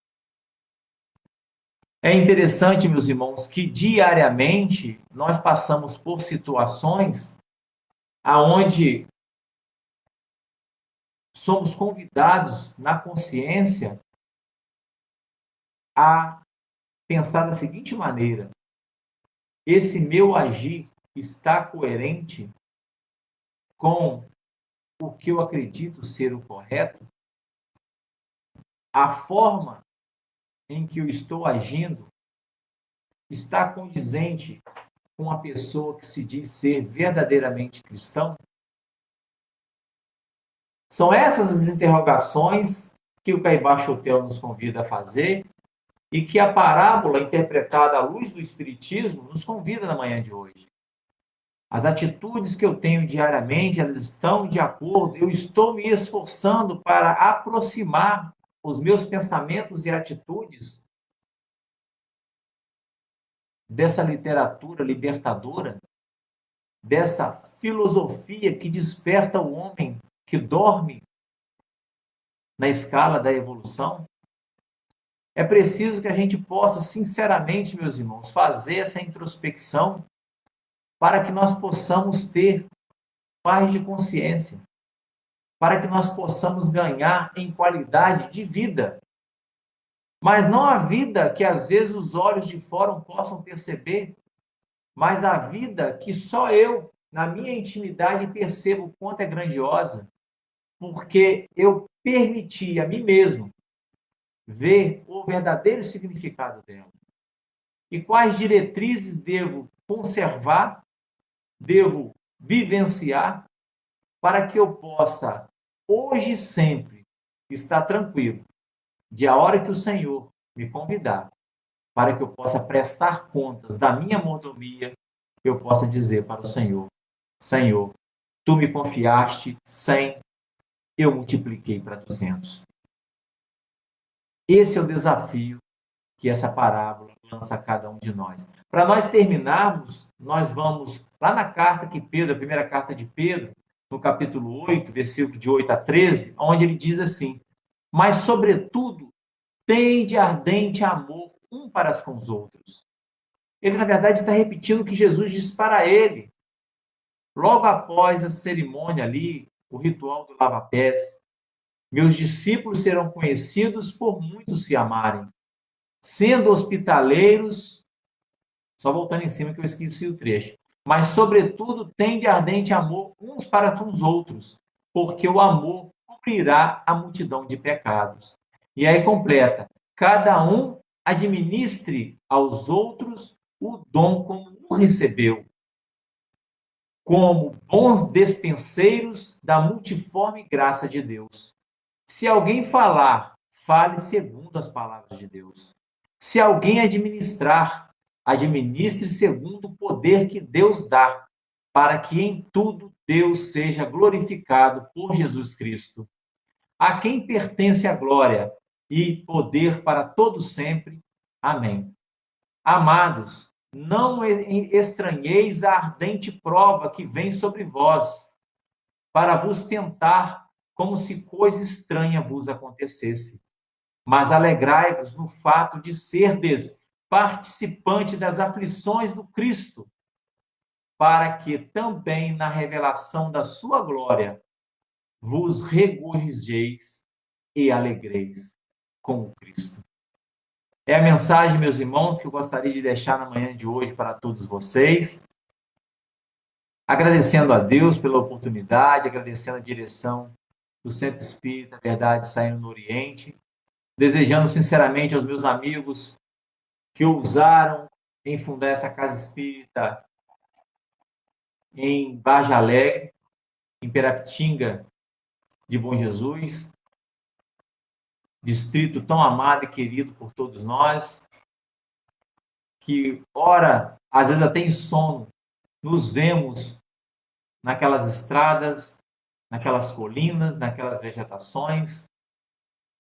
É interessante, meus irmãos, que diariamente nós passamos por situações aonde somos convidados na consciência a pensar da seguinte maneira: esse meu agir está coerente com o que eu acredito ser o correto? A forma em que eu estou agindo está condizente com a pessoa que se diz ser verdadeiramente cristão? São essas as interrogações que o Caibá Schutel nos convida a fazer e que a parábola interpretada à luz do Espiritismo nos convida na manhã de hoje. As atitudes que eu tenho diariamente, elas estão de acordo, eu estou me esforçando para aproximar os meus pensamentos e atitudes dessa literatura libertadora, dessa filosofia que desperta o homem que dorme na escala da evolução. É preciso que a gente possa, sinceramente, meus irmãos, fazer essa introspecção para que nós possamos ter paz de consciência, para que nós possamos ganhar em qualidade de vida. Mas não a vida que às vezes os olhos de fora possam perceber, mas a vida que só eu, na minha intimidade, percebo o quanto é grandiosa, porque eu permiti a mim mesmo ver o verdadeiro significado dela. E quais diretrizes devo conservar, devo vivenciar, para que eu possa, hoje e sempre, estar tranquilo, de a hora que o Senhor me convidar, para que eu possa prestar contas da minha mordomia, eu possa dizer para o Senhor: Senhor, tu me confiaste 100, eu multipliquei para 200. Esse é o desafio que essa parábola lança a cada um de nós. Para nós terminarmos, nós vamos lá na carta que Pedro, a primeira carta de Pedro, no capítulo 8, versículo de 8 a 13, onde ele diz assim: mas, sobretudo, tende ardente amor um para com os outros. Ele, na verdade, está repetindo o que Jesus disse para ele, logo após a cerimônia ali, o ritual do lava-pés. Meus discípulos serão conhecidos por muitos se amarem. Sendo hospitaleiros, só voltando em cima que eu esqueci o trecho, mas, sobretudo, tende ardente amor uns para com os outros, porque o amor cobrirá a multidão de pecados. E aí completa: cada um administre aos outros o dom como o recebeu, como bons despenseiros da multiforme graça de Deus. Se alguém falar, fale segundo as palavras de Deus. Se alguém administrar, administre segundo o poder que Deus dá, para que em tudo Deus seja glorificado por Jesus Cristo. A quem pertence a glória e poder para todo sempre. Amém. Amados, não estranheis a ardente prova que vem sobre vós, para vos tentar, como se coisa estranha vos acontecesse. Mas alegrai-vos no fato de serdes participante das aflições do Cristo, para que também na revelação da sua glória vos regozijeis e alegreis com o Cristo. É a mensagem, meus irmãos, que eu gostaria de deixar na manhã de hoje para todos vocês. Agradecendo a Deus pela oportunidade, agradecendo a direção do Centro Espírita Verdade Saindo no Oriente, desejando sinceramente aos meus amigos que ousaram em fundar essa casa espírita em Vargem Alegre, em Perapitinga de Bom Jesus, distrito tão amado e querido por todos nós, que, ora, às vezes até em sono, nos vemos naquelas estradas, naquelas colinas, naquelas vegetações,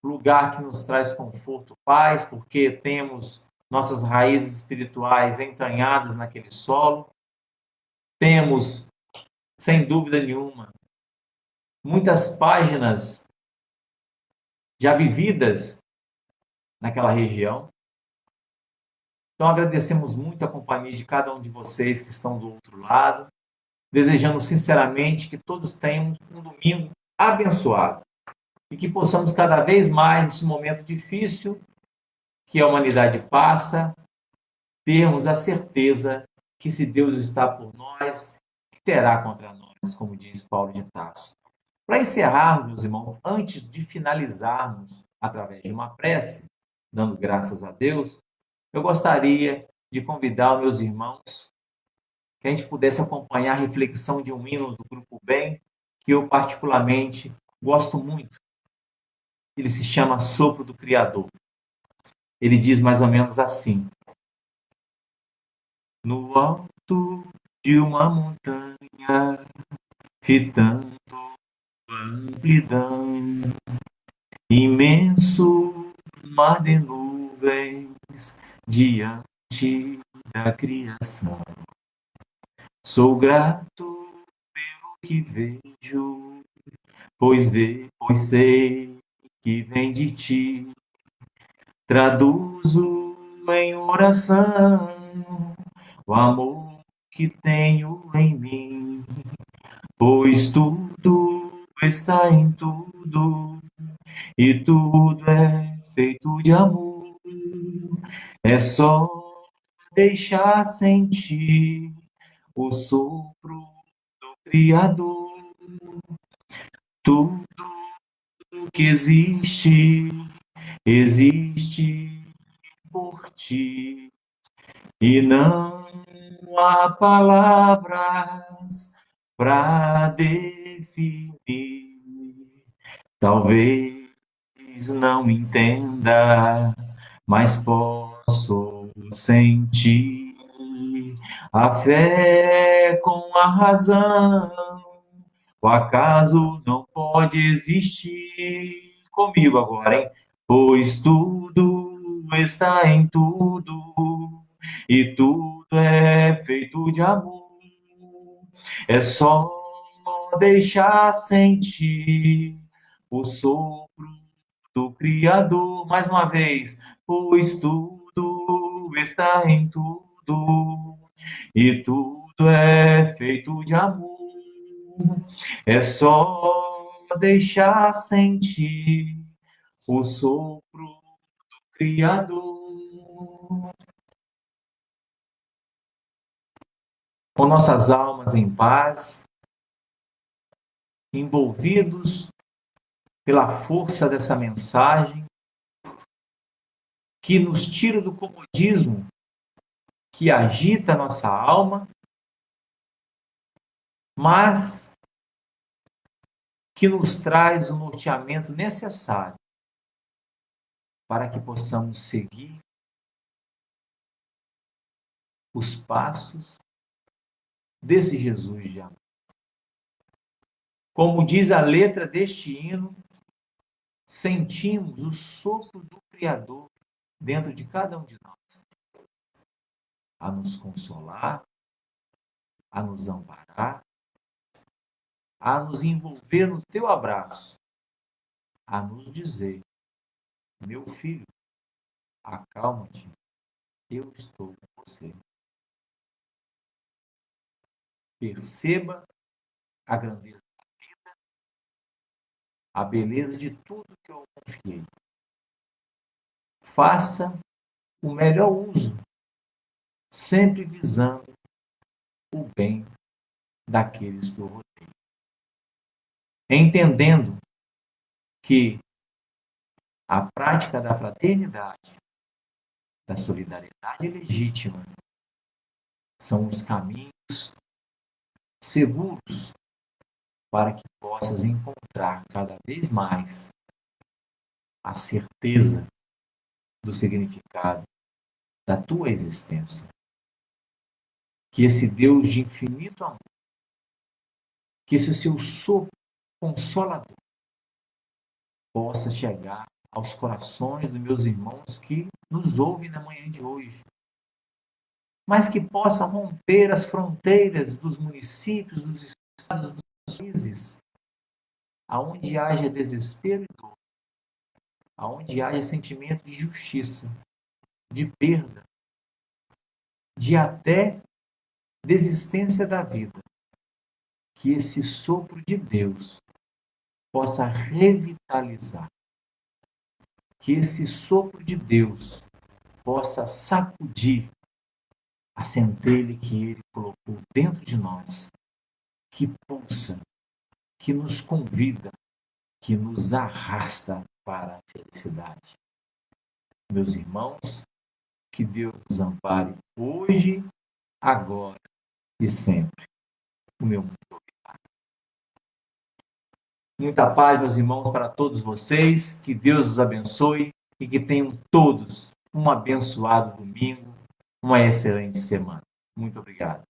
lugar que nos traz conforto, paz, porque temos nossas raízes espirituais entranhadas naquele solo. Temos, sem dúvida nenhuma, muitas páginas já vividas naquela região. Então, agradecemos muito a companhia de cada um de vocês que estão do outro lado, desejando sinceramente que todos tenham um domingo abençoado e que possamos cada vez mais, nesse momento difícil que a humanidade passa, termos a certeza que, se Deus está por nós, que terá contra nós, como diz Paulo de Tarso. Para encerrarmos, meus irmãos, antes de finalizarmos através de uma prece, dando graças a Deus, eu gostaria de convidar os meus irmãos que a gente pudesse acompanhar a reflexão de um hino do Grupo Bem, que eu particularmente gosto muito. Ele se chama Sopro do Criador. Ele diz mais ou menos assim: no alto de uma montanha, fitando amplidão, imenso mar de nuvens diante da criação. Sou grato pelo que vejo, pois sei que vem de ti. Traduzo em oração o amor que tenho em mim, pois tudo está em tudo e tudo é feito de amor. É só deixar sentir o sopro do Criador. Tudo que existe, existe por ti. E não há palavras para definir. Talvez não entenda, mas posso sentir a fé com a razão. O acaso não pode existir. Comigo agora, hein? Pois tudo está em tudo e tudo é feito de amor. É só deixar sentir o sopro do Criador. Mais uma vez, pois tudo está em tudo e tudo é feito de amor. É só deixar sentir o sopro do Criador. Com nossas almas em paz, envolvidos pela força dessa mensagem, que nos tira do comodismo que agita a nossa alma, mas que nos traz o norteamento necessário para que possamos seguir os passos desse Jesus de amor. Como diz a letra deste hino, sentimos o sopro do Criador dentro de cada um de nós, a nos consolar, a nos amparar, a nos envolver no teu abraço, a nos dizer: meu filho, acalma-te, eu estou com você. Perceba a grandeza da vida, a beleza de tudo que eu confiei. Faça o melhor uso, sempre visando o bem daqueles que eu rodei. Entendendo que a prática da fraternidade, da solidariedade legítima, são os caminhos seguros para que possas encontrar cada vez mais a certeza do significado da tua existência. Que esse Deus de infinito amor, que esse seu sopro consolador possa chegar aos corações dos meus irmãos que nos ouvem na manhã de hoje, mas que possa romper as fronteiras dos municípios, dos estados, dos países, aonde haja desespero e dor, aonde haja sentimento de justiça, de perda, de até desistência da vida, que esse sopro de Deus possa revitalizar, que esse sopro de Deus possa sacudir a centelha que Ele colocou dentro de nós, que pulsa, que nos convida, que nos arrasta para a felicidade. Meus irmãos, que Deus nos ampare hoje, agora e sempre. O meu muito obrigado. Muita paz, meus irmãos, para todos vocês. Que Deus os abençoe e que tenham todos um abençoado domingo, uma excelente semana. Muito obrigado.